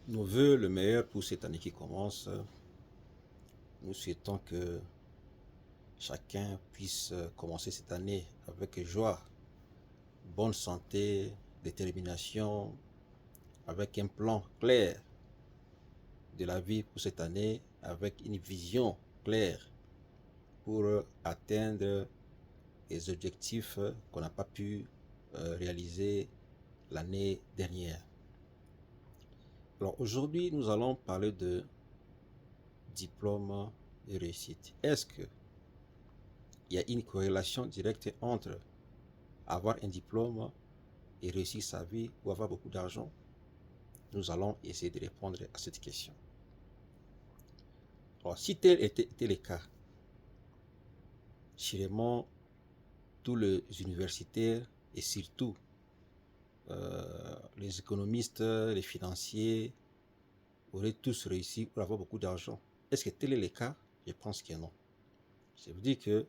Nos voeux le meilleur pour cette année qui commence. Nous souhaitons que chacun puisse commencer cette année avec joie, bonne santé, détermination, avec un plan clair de la vie pour cette année, avec une vision claire pour atteindre les objectifs qu'on n'a pas pu réaliser l'année dernière. Alors aujourd'hui, nous allons parler de diplôme et réussite. Est-ce qu'il y a une corrélation directe entre avoir un diplôme et réussir sa vie ou avoir beaucoup d'argent? Nous allons essayer de répondre à cette question. Alors, si tel était le cas, sûrement tous les universitaires et surtout les économistes, les financiers auraient tous réussi pour avoir beaucoup d'argent. Est-ce que tel est le cas? Je pense que non. Ça veut dire qu'il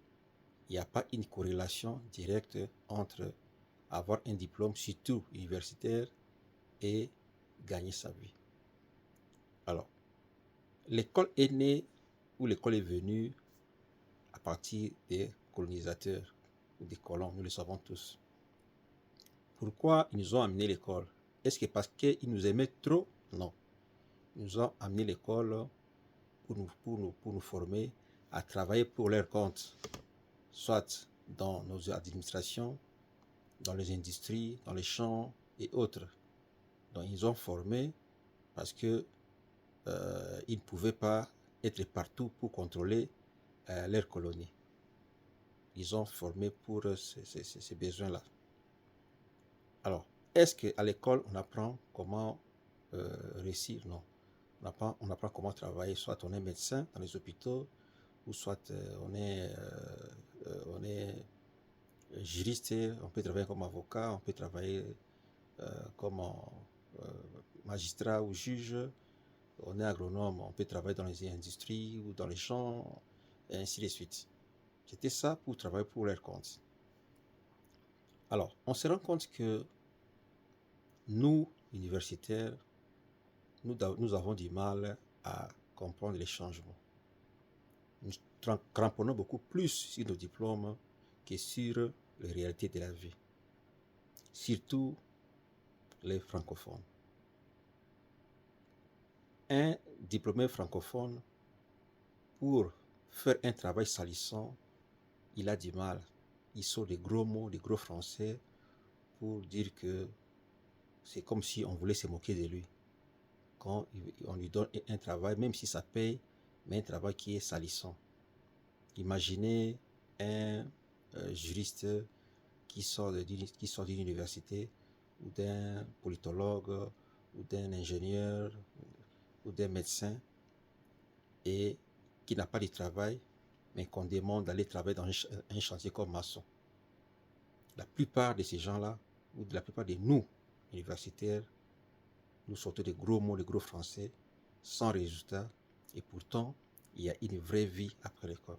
n'y a pas une corrélation directe entre avoir un diplôme, surtout universitaire, et gagner sa vie. Alors, l'école est née ou l'école est venue à partir des colonisateurs ou des colons, nous le savons tous. Pourquoi ils nous ont amené l'école? Est-ce que parce qu'ils nous aimaient trop? Non. Ils nous ont amené l'école pour nous former à travailler pour leur compte, soit dans nos administrations, dans les industries, dans les champs et autres. Donc ils ont formé parce que ils ne pouvaient pas être partout pour contrôler leurs colonies. Ils ont formé pour ces besoins-là. Alors, est-ce qu'à l'école, on apprend comment réussir? Non. On apprend comment travailler. Soit on est médecin dans les hôpitaux, ou soit on est juriste, on peut travailler comme avocat, on peut travailler comme magistrat ou juge. On est agronome, on peut travailler dans les industries ou dans les champs, et ainsi de suite. C'était ça pour travailler pour leur compte. Alors, on se rend compte que nous, universitaires, nous avons du mal à comprendre les changements. Nous cramponnons beaucoup plus sur nos diplômes que sur les réalités de la vie. Surtout les francophones. Un diplômé francophone, pour faire un travail salissant, il a du mal. Il sort des gros mots, des gros français pour dire que c'est comme si on voulait se moquer de lui. Quand on lui donne un travail, même si ça paye, mais un travail qui est salissant. Imaginez un juriste qui sort d'une université, ou d'un politologue, ou d'un ingénieur, ou d'un médecin, et qui n'a pas de travail, mais qu'on demande d'aller travailler dans un chantier comme maçon. La plupart de ces gens-là, ou de la plupart de nous, universitaires, nous sortons des gros mots, des gros français, sans résultat, et pourtant, il y a une vraie vie après l'école.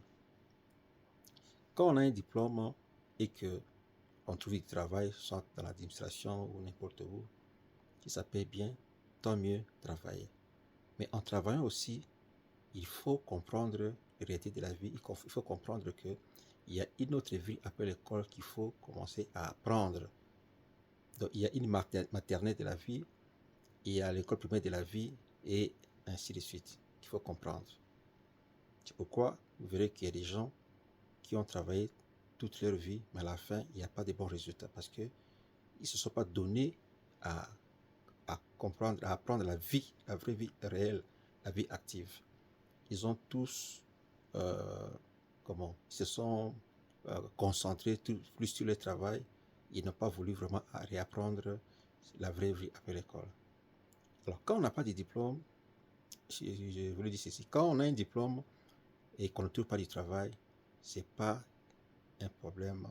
Quand on a un diplôme et que on trouve du travail, soit dans l'administration ou n'importe où, qui ça paye bien, tant mieux travailler. Mais en travaillant aussi, il faut comprendre la réalité de la vie, il faut comprendre qu'il y a une autre vie après l'école qu'il faut commencer à apprendre. Donc il y a une maternelle de la vie, il y a l'école primaire de la vie, et ainsi de suite, qu'il faut comprendre. C'est pourquoi vous verrez qu'il y a des gens qui ont travaillé toute leur vie, mais à la fin, il n'y a pas de bons résultats parce qu'ils ne se sont pas donnés à, comprendre, à apprendre la vie, la vraie vie réelle, la vie active. Ils ont tous, ils se sont concentrés plus sur le travail. Ils n'ont pas voulu vraiment réapprendre la vraie vie après l'école. Alors, quand on n'a pas de diplôme, je voulais dire ceci, quand on a un diplôme et qu'on ne trouve pas du travail, ce n'est pas un problème.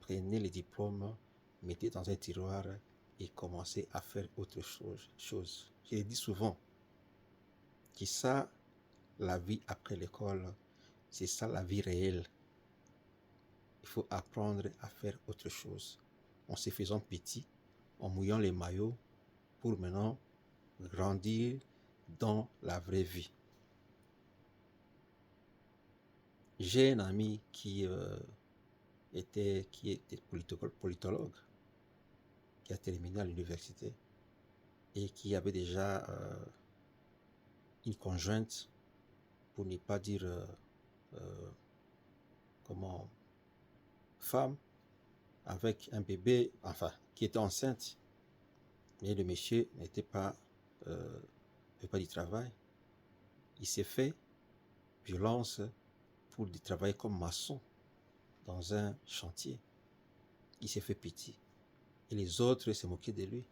Prenez les diplômes, mettez dans un tiroir et commencez à faire autre chose. Je le dis souvent, c'est ça la vie après l'école, c'est ça la vie réelle. Il faut apprendre à faire autre chose. En se faisant petit, en mouillant les maillots, pour maintenant grandir dans la vraie vie. J'ai un ami qui était politologue, qui a terminé à l'université et qui avait déjà une conjointe, pour ne pas dire femme, avec un bébé, enfin, qui était enceinte. Mais le monsieur n'était pas, pas du travail. Il s'est fait violence pour travailler comme maçon dans un chantier. Il s'est fait pitié. Et les autres se moquaient de lui.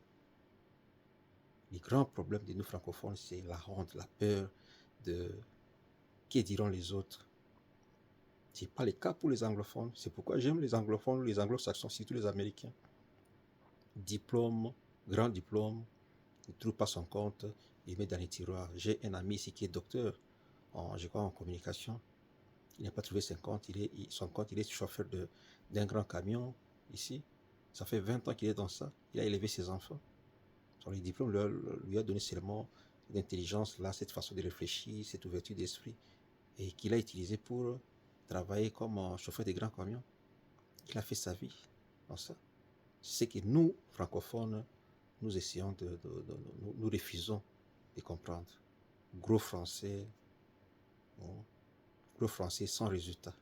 Les grands problèmes de nous francophones, c'est la honte, la peur de que diront les autres. Ce n'est pas le cas pour les anglophones. C'est pourquoi j'aime les anglophones, les anglo-saxons, surtout les américains. Diplôme, grand diplôme, il ne trouve pas son compte, il met dans les tiroirs. J'ai un ami ici qui est docteur, je crois en communication. Il n'a pas trouvé son compte, il est chauffeur d'un grand camion ici. Ça fait 20 ans qu'il est dans ça. Il a élevé ses enfants. Les diplômes lui a donné seulement l'intelligence, là, cette façon de réfléchir, cette ouverture d'esprit, et qu'il a utilisé pour travailler comme chauffeur de grands camions. Il a fait sa vie dans ça. C'est que nous, francophones, nous essayons nous refusons de comprendre. Gros français sans résultat.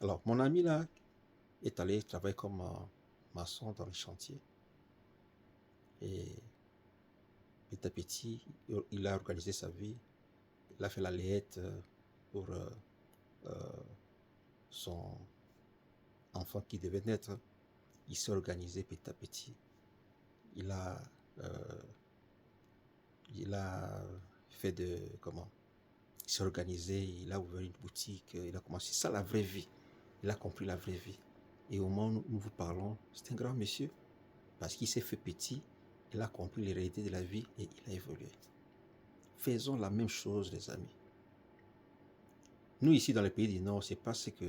Alors, mon ami là est allé travailler comme maçon dans les chantiers. Et petit à petit, il a organisé sa vie. Il a fait la layette pour son enfant qui devait naître. Il s'est organisé petit à petit. Il a fait il s'est organisé, il a ouvert une boutique, il a commencé ça, la vraie vie. Il a compris la vraie vie. Et au moment où nous vous parlons, c'est un grand monsieur. Parce qu'il s'est fait petit, il a compris les réalités de la vie et il a évolué. Faisons la même chose, les amis. Nous, ici, dans les pays du Nord, c'est pas ce que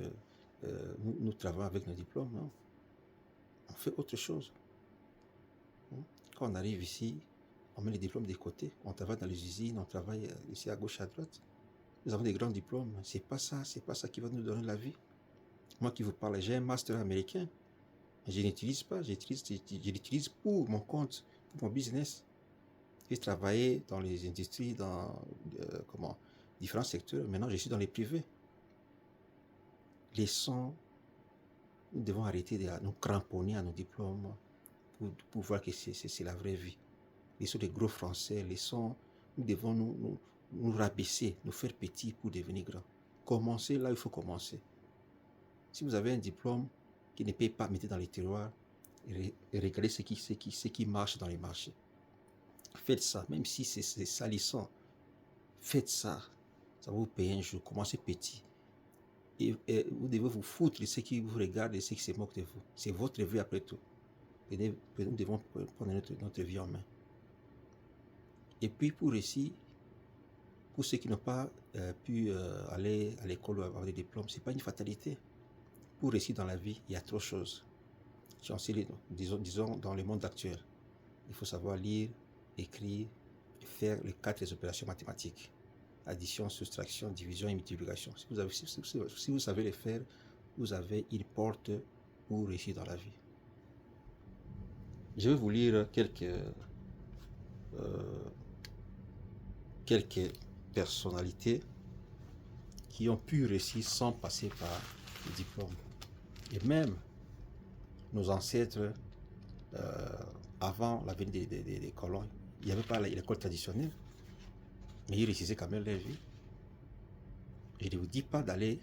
nous travaillons avec nos diplômes, non. On fait autre chose. Quand on arrive ici, on met les diplômes de côté, on travaille dans les usines, on travaille ici à gauche, à droite. Nous avons des grands diplômes. C'est pas ça qui va nous donner la vie. Moi qui vous parle, j'ai un master américain. Je n'utilise pas, je l'utilise pour mon compte, pour mon business. J'ai travaillé dans les industries, dans différents secteurs. Maintenant, je suis dans les privés. Nous devons arrêter de nous cramponner à nos diplômes pour voir que c'est la vraie vie. Laissons les gros français, nous devons nous rabaisser, nous faire petits pour devenir grands. Commencez là où il faut commencer. Si vous avez un diplôme qui ne paye pas, mettez dans les tiroirs et regardez ce qui marche dans les marchés. Faites ça, même si c'est salissant. Faites ça. Ça va vous payer un jour. Commencez petit. Et vous devez vous foutre de ceux qui vous regardent et ceux qui se moquent de vous. C'est votre vie après tout. Nous devons prendre notre vie en main. Et puis pour ceux qui n'ont pas pu aller à l'école ou avoir des diplômes, ce n'est pas une fatalité. Pour réussir dans la vie, il y a trop de choses. Disons dans le monde actuel, il faut savoir lire, écrire et faire les 4 opérations mathématiques. Addition, soustraction, division et multiplication. Si vous savez les faire, vous avez une porte pour réussir dans la vie. Je vais vous lire quelques personnalités qui ont pu réussir sans passer par le diplôme. Et même nos ancêtres, avant la venue des colons, il n'y avait pas l'école traditionnelle, mais ils réussissaient quand même leur vie. Je ne vous dis pas d'arrêter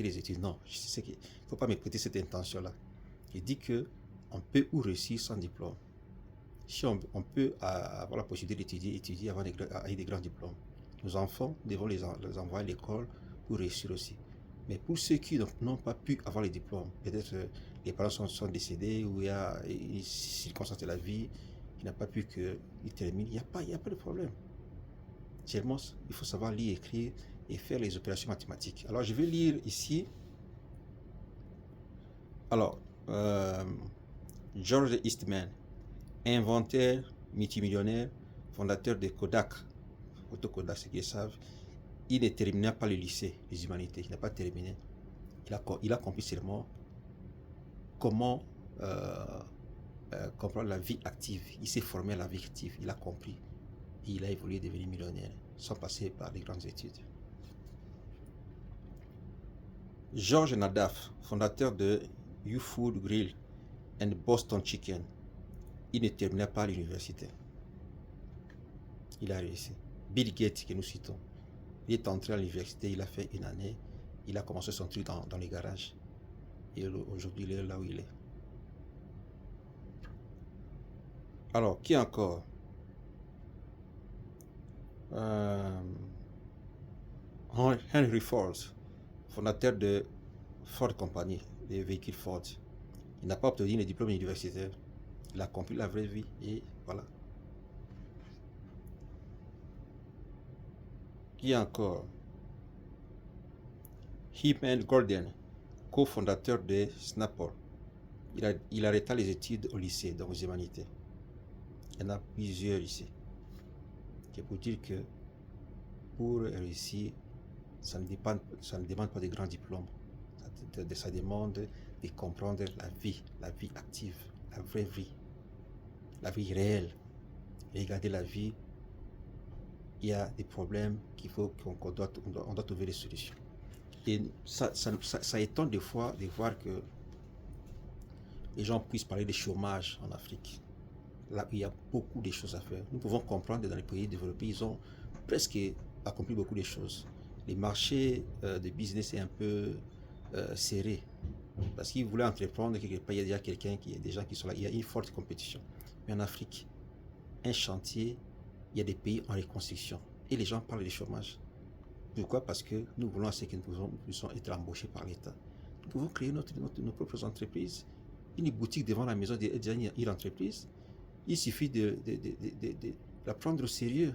les études, non. Il ne faut pas me prêter cette intention-là. Je dis qu'on peut ou réussir sans diplôme. Si on peut avoir la possibilité d'étudier avec des grands diplômes. Nos enfants, devons les envoyer à l'école pour réussir aussi. Mais pour ceux qui n'ont pas pu avoir les diplômes, peut-être les parents sont décédés ou il y a une circonstance de la vie qui n'a pas pu qu'ils terminent, il n'y a pas de problème. Seulement, il faut savoir lire, écrire et faire les opérations mathématiques. Alors, je vais lire ici. Alors, George Eastman, inventeur multimillionnaire, fondateur de Kodak, Photo Kodak, ceux qui le savent. Il ne termina pas le lycée des humanités, il n'a pas terminé. Il a compris seulement comment comprendre la vie active. Il s'est formé à la vie active, il a compris. Et il a évolué, devenu millionnaire, sans passer par les grandes études. George Nadaf, fondateur de YouFood Grill and Boston Chicken, il ne termina pas l'université. Il a réussi. Bill Gates, que nous citons, il est entré à l'université, il a fait une année, il a commencé son truc dans les garages. Et aujourd'hui, il est là où il est. Alors, qui encore? Henry Ford, fondateur de Ford Company, des véhicules Ford. Il n'a pas obtenu le diplôme universitaire. Il a compris la vraie vie et voilà. Qui encore? Hyman Gordon, cofondateur de Snapple. Il arrêta les études au lycée, donc aux humanités. Il y en a plusieurs ici. C'est pour dire que pour réussir, ça ne demande pas de grands diplômes. Ça demande de comprendre la vie active, la vraie vie, la vie réelle. Regarder la vie, il y a des problèmes qu'on doit trouver des solutions. Et ça étonne des fois de voir que les gens puissent parler de chômage en Afrique. Là, il y a beaucoup de choses à faire. Nous pouvons comprendre que dans les pays développés, ils ont presque accompli beaucoup de choses. Les marchés de business est un peu serré. Parce qu'ils voulaient entreprendre quelque part, il y a déjà des gens qui sont là. Il y a une forte compétition. Mais en Afrique, un chantier, il y a des pays en reconstruction. Et les gens parlent de chômage. Pourquoi? Parce que nous voulons assez que nous puissions être embauchés par l'État. Nous pouvons créer nos propres entreprises. Une boutique devant la maison d'une entreprise, il suffit de la prendre au sérieux.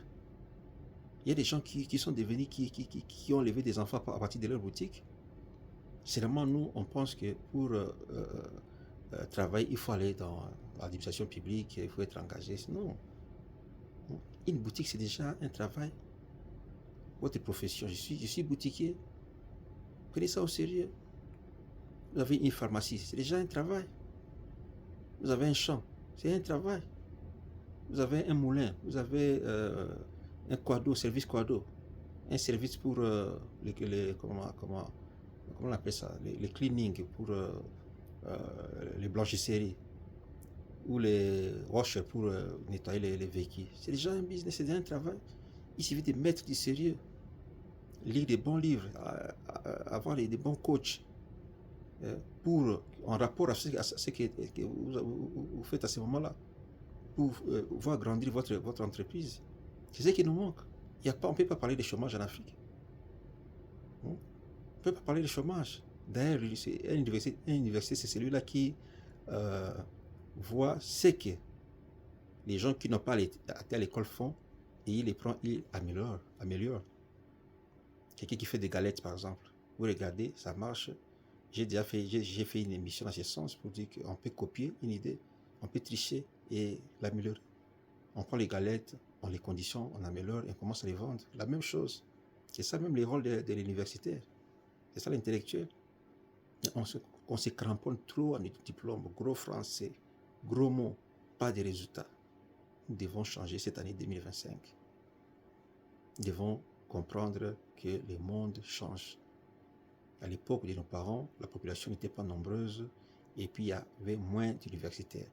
Il y a des gens qui sont devenus, qui ont levé des enfants à partir de leur boutique. Seulement, nous, on pense que pour travailler, il faut aller dans l'administration publique, il faut être engagé. Non. Une boutique, c'est déjà un travail. Votre profession, je suis boutiquier. Prenez ça au sérieux. Vous avez une pharmacie, c'est déjà un travail. Vous avez un champ, c'est un travail. Vous avez un moulin, vous avez un quado, service quado, un service pour comment on appelle ça, les cleaning, pour les blanchisseries, ou les washers pour nettoyer les véhicules. C'est déjà un business, c'est déjà un travail. Il suffit de mettre du sérieux, lire des bons livres, avoir des bons coachs, pour, en rapport à ce que vous faites à ce moment-là, pour voir grandir votre entreprise. C'est ce qui nous manque. On ne peut pas parler de chômage en Afrique. On ne peut pas parler de chômage. D'ailleurs, une université, c'est celui-là qui voit ce que les gens qui n'ont pas été à l'école font, et il les prend, il améliore. Quelqu'un qui fait des galettes, par exemple. Vous regardez, ça marche. J'ai fait une émission dans ce sens pour dire qu'on peut copier une idée, on peut tricher et l'améliorer. On prend les galettes, on les conditionne, on améliore et on commence à les vendre. La même chose. C'est ça même les rôles de l'universitaire. C'est ça l'intellectuel. On se cramponne trop à notre diplôme, gros français, gros mots, pas de résultats. Nous devons changer cette année 2025. Nous devons comprendre que le monde change. À l'époque de nos parents, la population n'était pas nombreuse et puis il y avait moins d'universitaires.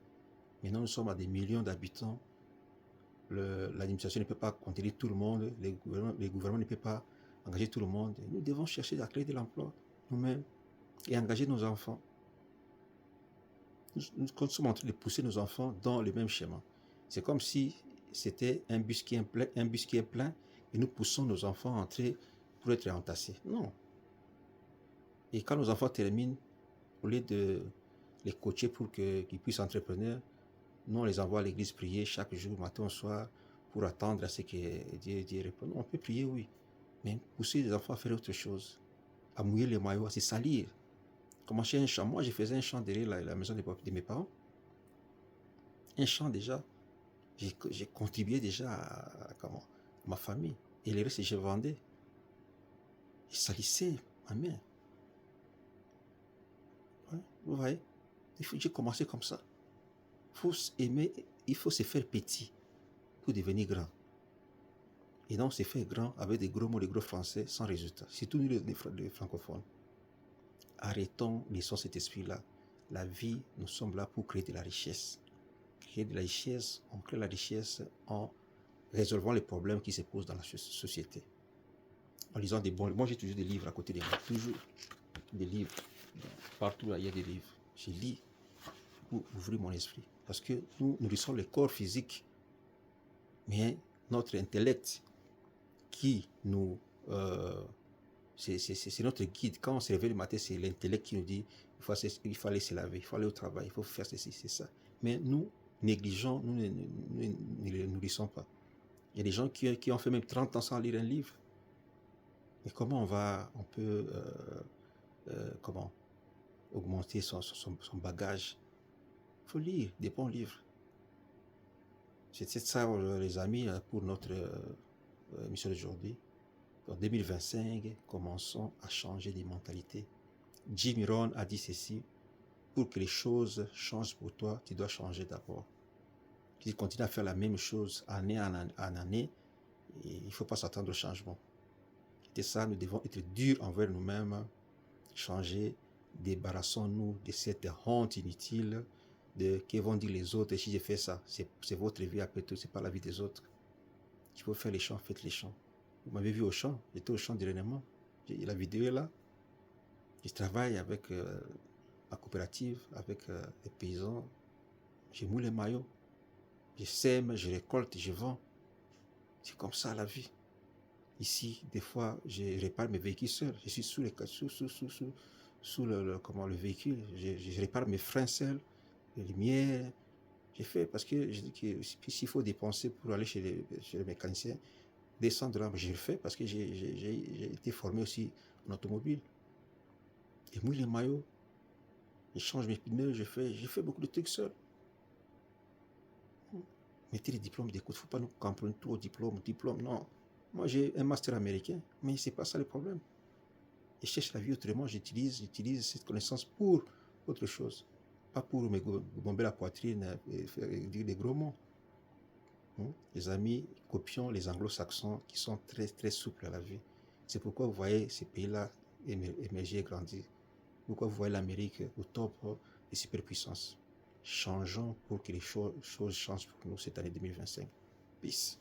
Maintenant, nous sommes à des millions d'habitants. L'administration ne peut pas contenir tout le monde. Les gouvernements ne peuvent pas engager tout le monde. Nous devons chercher à créer de l'emploi nous-mêmes et engager nos enfants. Nous sommes en train de pousser nos enfants dans le même schéma. C'est comme si c'était un bus qui est plein et nous poussons nos enfants à entrer pour être entassés. Non. Et quand nos enfants terminent, au lieu de les coacher pour qu'ils puissent entrepreneurs, nous on les envoie à l'église prier chaque jour, matin au soir, pour attendre à ce que Dieu réponde. On peut prier, oui, mais pousser les enfants à faire autre chose, à mouiller les maillots, à se salir. Commencer un champ. Moi, je faisais un champ derrière la maison de mes parents. Un champ déjà. J'ai contribué déjà à ma famille. Et le reste, je vendais. Je salissais ma main. Ouais, vous voyez, j'ai commencé comme ça. Il faut aimer, il faut se faire petit pour devenir grand. Et donc, on s'est fait grand avec des gros mots, des gros français sans résultat. Surtout nous, les francophones. Arrêtons, laissons cet esprit-là. La vie, nous sommes là pour créer de la richesse. Créer de la richesse, on crée la richesse en résolvant les problèmes qui se posent dans la société. En lisant des bons livres. Moi, j'ai toujours des livres à côté de moi. Toujours des livres. Partout, là, il y a des livres. Je lis pour ouvrir mon esprit. Parce que nous nourrissons le corps physique, mais notre intellect qui nous... c'est notre guide. Quand on se réveille le matin, c'est l'intellect qui nous dit il faut aller se laver, il faut aller au travail, il faut faire ceci, c'est ça. Mais nous négligeons, nous ne les nourrissons pas. Il y a des gens qui ont fait même 30 ans sans lire un livre. Mais comment on peut comment augmenter son bagage? Il faut lire des bons livres. C'est ça, les amis, pour notre émission d'aujourd'hui. En 2025, commençons à changer des mentalités. Jim Rohn a dit ceci: pour que les choses changent pour toi, tu dois changer d'abord. Si tu continues à faire la même chose année en année, il ne faut pas s'attendre au changement. C'est ça, nous devons être durs envers nous-mêmes, changer, débarrassons-nous de cette honte inutile de que vont dire les autres. Et si j'ai fait ça, c'est votre vie après tout, c'est pas la vie des autres. Il faut faire les champs, faites les champs. Vous m'avez vu au champ, j'étais au champ dernièrement. La vidéo est là. Je travaille avec la coopérative, avec les paysans. Je moule les maillots. Je sème, je récolte, je vends. C'est comme ça la vie. Ici, des fois, je répare mes véhicules seul. Je suis sous le véhicule. Je répare mes freins seul, les lumières. J'ai fait parce que je dis que s'il faut dépenser pour aller chez les mécaniciens, descendre là, je le fais parce que j'ai été formé aussi en automobile. Je mouille les maillots, je change mes pneus, j'ai fait beaucoup de trucs seul. Mettez les diplômes d'écoute, il ne faut pas nous camponner tout au diplôme, non. Moi, j'ai un master américain, mais c'est pas ça le problème. Je cherche la vie autrement, j'utilise cette connaissance pour autre chose. Pas pour me bomber la poitrine et dire des gros mots. Les amis, copions les anglo-saxons qui sont très, très souples à la vie. C'est pourquoi vous voyez ces pays-là émerger et grandir. Pourquoi vous voyez l'Amérique au top des superpuissances. Changeons pour que les choses changent pour nous cette année 2025. Peace.